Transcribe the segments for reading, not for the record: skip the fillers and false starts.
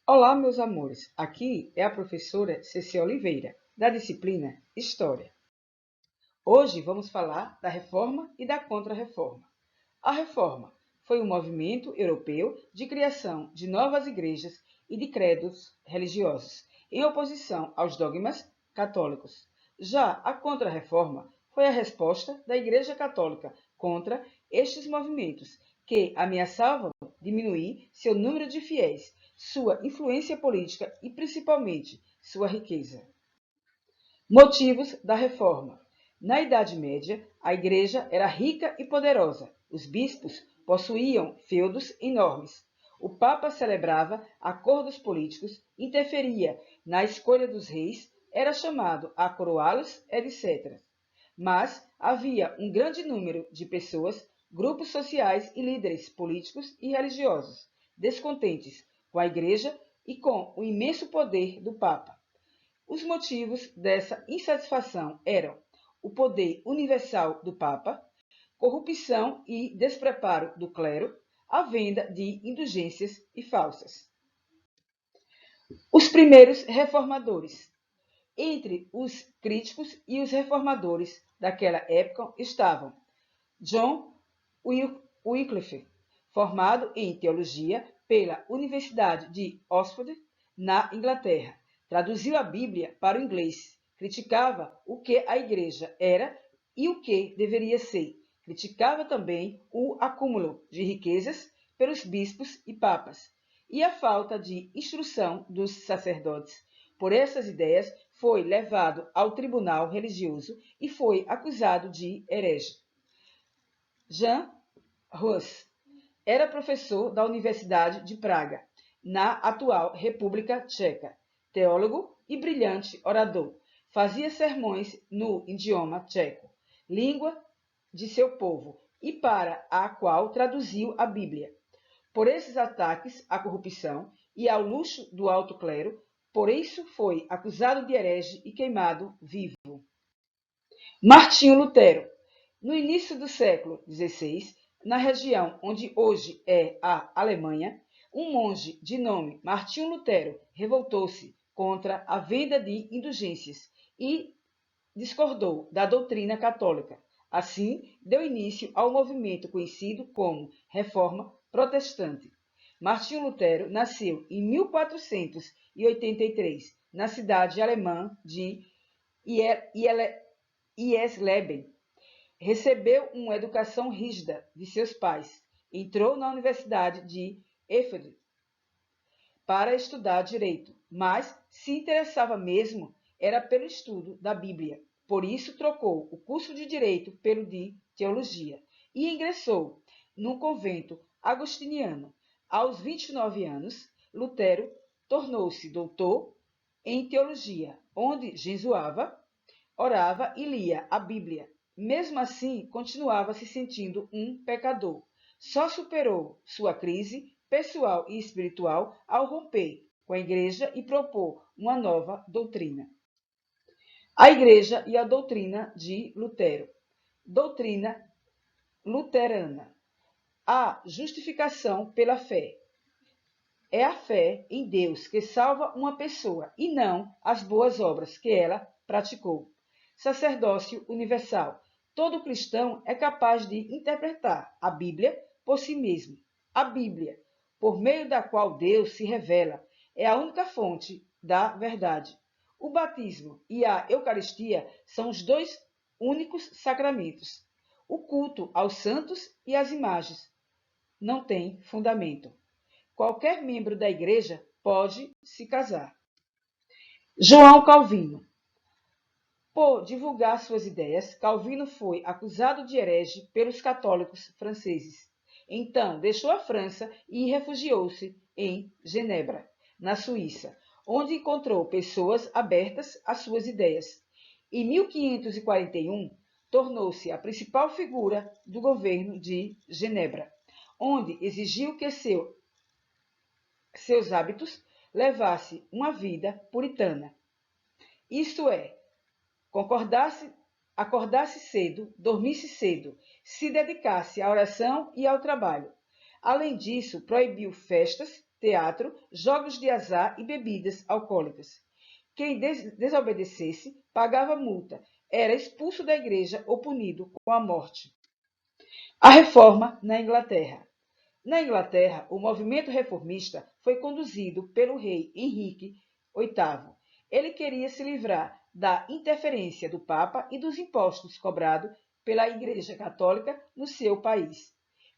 Olá, meus amores. Aqui é a professora Ceci Oliveira, da disciplina História. Hoje vamos falar da Reforma e da Contra-Reforma. A Reforma foi um movimento europeu de criação de novas igrejas e de credos religiosos, em oposição aos dogmas católicos. Já a Contra-Reforma foi a resposta da Igreja Católica contra estes movimentos, que ameaçavam diminuir seu número de fiéis, sua influência política e, principalmente, sua riqueza. Motivos da reforma. Na Idade Média, a Igreja era rica e poderosa. Os bispos possuíam feudos enormes. O Papa celebrava acordos políticos, interferia na escolha dos reis, era chamado a coroá-los, etc. Mas havia um grande número de pessoas, grupos sociais e líderes políticos e religiosos descontentes com a Igreja e com o imenso poder do Papa. Os motivos dessa insatisfação eram o poder universal do Papa, corrupção e despreparo do clero, a venda de indulgências e falsas. Os primeiros reformadores. Entre os críticos e os reformadores daquela época estavam John Wycliffe, formado em teologia pela Universidade de Oxford, na Inglaterra. Traduziu a Bíblia para o inglês, criticava o que a igreja era e o que deveria ser. Criticava também o acúmulo de riquezas pelos bispos e papas e a falta de instrução dos sacerdotes. Por essas ideias, foi levado ao tribunal religioso e foi acusado de herege. Jan Hus era professor da Universidade de Praga, na atual República Tcheca, teólogo e brilhante orador. Fazia sermões no idioma tcheco, língua de seu povo, e para a qual traduziu a Bíblia. Por esses ataques à corrupção e ao luxo do alto clero, por isso foi acusado de herege e queimado vivo. Martinho Lutero. No início do século XVI, na região onde hoje é a Alemanha, um monge de nome Martinho Lutero revoltou-se contra a venda de indulgências e discordou da doutrina católica. Assim, deu início ao movimento conhecido como Reforma Protestante. Martinho Lutero nasceu em 1483, na cidade alemã de Eisleben. Recebeu uma educação rígida de seus pais. Entrou na Universidade de Erfurt para estudar direito, mas se interessava mesmo era pelo estudo da Bíblia. Por isso trocou o curso de direito pelo de teologia e ingressou num convento agostiniano. Aos 29 anos, Lutero tornou-se doutor em teologia, onde jesuava, orava e lia a Bíblia. Mesmo assim, continuava se sentindo um pecador. Só superou sua crise pessoal e espiritual ao romper com a Igreja e propor uma nova doutrina. A Igreja e a doutrina de Lutero. Doutrina luterana. A justificação pela fé. É a fé em Deus que salva uma pessoa e não as boas obras que ela praticou. Sacerdócio universal. Todo cristão é capaz de interpretar a Bíblia por si mesmo. A Bíblia, por meio da qual Deus se revela, é a única fonte da verdade. O batismo e a Eucaristia são os dois únicos sacramentos. O culto aos santos e às imagens não tem fundamento. Qualquer membro da igreja pode se casar. João Calvino. Por divulgar suas ideias, Calvino foi acusado de herege pelos católicos franceses. Então, deixou a França e refugiou-se em Genebra, na Suíça, onde encontrou pessoas abertas às suas ideias. Em 1541, tornou-se a principal figura do governo de Genebra, onde exigiu que seus hábitos levasse uma vida puritana. Isto é, acordasse cedo, dormisse cedo, se dedicasse à oração e ao trabalho. Além disso, proibiu festas, teatro, jogos de azar e bebidas alcoólicas. Quem desobedecesse pagava multa, era expulso da igreja ou punido com a morte. A reforma na Inglaterra. Na Inglaterra, o movimento reformista foi conduzido pelo rei Henrique VIII. Ele queria se livrar da interferência do Papa e dos impostos cobrados pela Igreja Católica no seu país.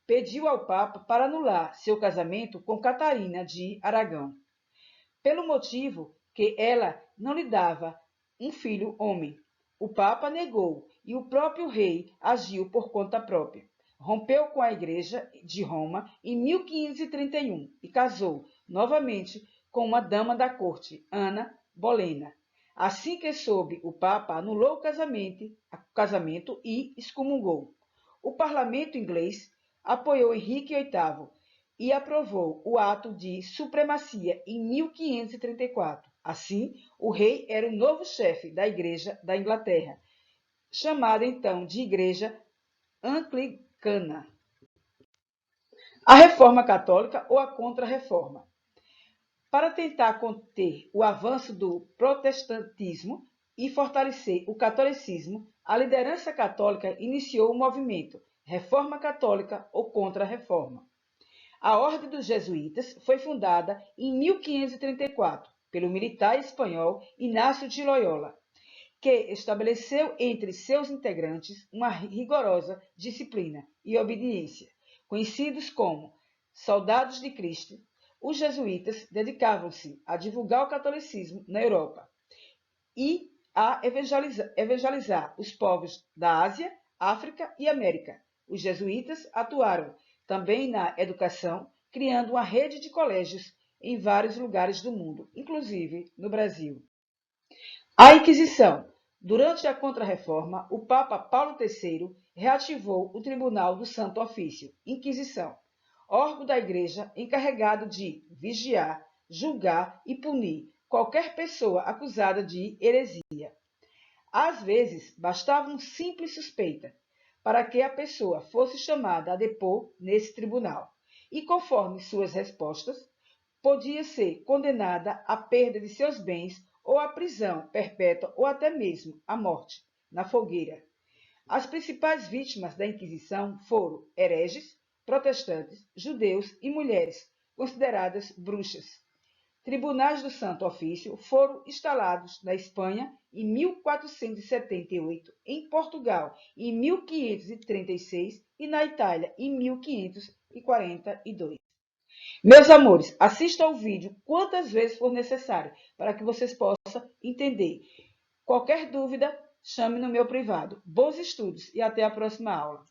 Pediu ao Papa para anular seu casamento com Catarina de Aragão, pelo motivo que ela não lhe dava um filho homem. O Papa negou e o próprio rei agiu por conta própria. Rompeu com a Igreja de Roma em 1531 e casou novamente com uma dama da corte, Ana Bolena. Assim que soube, o Papa anulou o casamento e excomungou. O parlamento inglês apoiou Henrique VIII e aprovou o ato de supremacia em 1534. Assim, o rei era o novo chefe da Igreja da Inglaterra, chamada então de Igreja Anglicana. A Reforma Católica ou a Contra-Reforma. Para tentar conter o avanço do protestantismo e fortalecer o catolicismo, a liderança católica iniciou o movimento Reforma Católica ou Contra-Reforma. A Ordem dos Jesuítas foi fundada em 1534 pelo militar espanhol Inácio de Loyola, que estabeleceu entre seus integrantes uma rigorosa disciplina e obediência. Conhecidos como Soldados de Cristo, os jesuítas dedicavam-se a divulgar o catolicismo na Europa e a evangelizar os povos da Ásia, África e América. Os jesuítas atuaram também na educação, criando uma rede de colégios em vários lugares do mundo, inclusive no Brasil. A Inquisição. Durante a Contra-Reforma, o Papa Paulo III reativou o Tribunal do Santo Ofício, Inquisição, órgão da Igreja encarregado de vigiar, julgar e punir qualquer pessoa acusada de heresia. Às vezes, bastava uma simples suspeita para que a pessoa fosse chamada a depor nesse tribunal, e conforme suas respostas, podia ser condenada à perda de seus bens ou à prisão perpétua ou até mesmo à morte, na fogueira. As principais vítimas da Inquisição foram hereges, protestantes, judeus e mulheres, consideradas bruxas. Tribunais do Santo Ofício foram instalados na Espanha em 1478, em Portugal em 1536 e na Itália em 1542. Meus amores, assistam ao vídeo quantas vezes for necessário para que vocês possam entender. Qualquer dúvida, chame no meu privado. Bons estudos e até a próxima aula.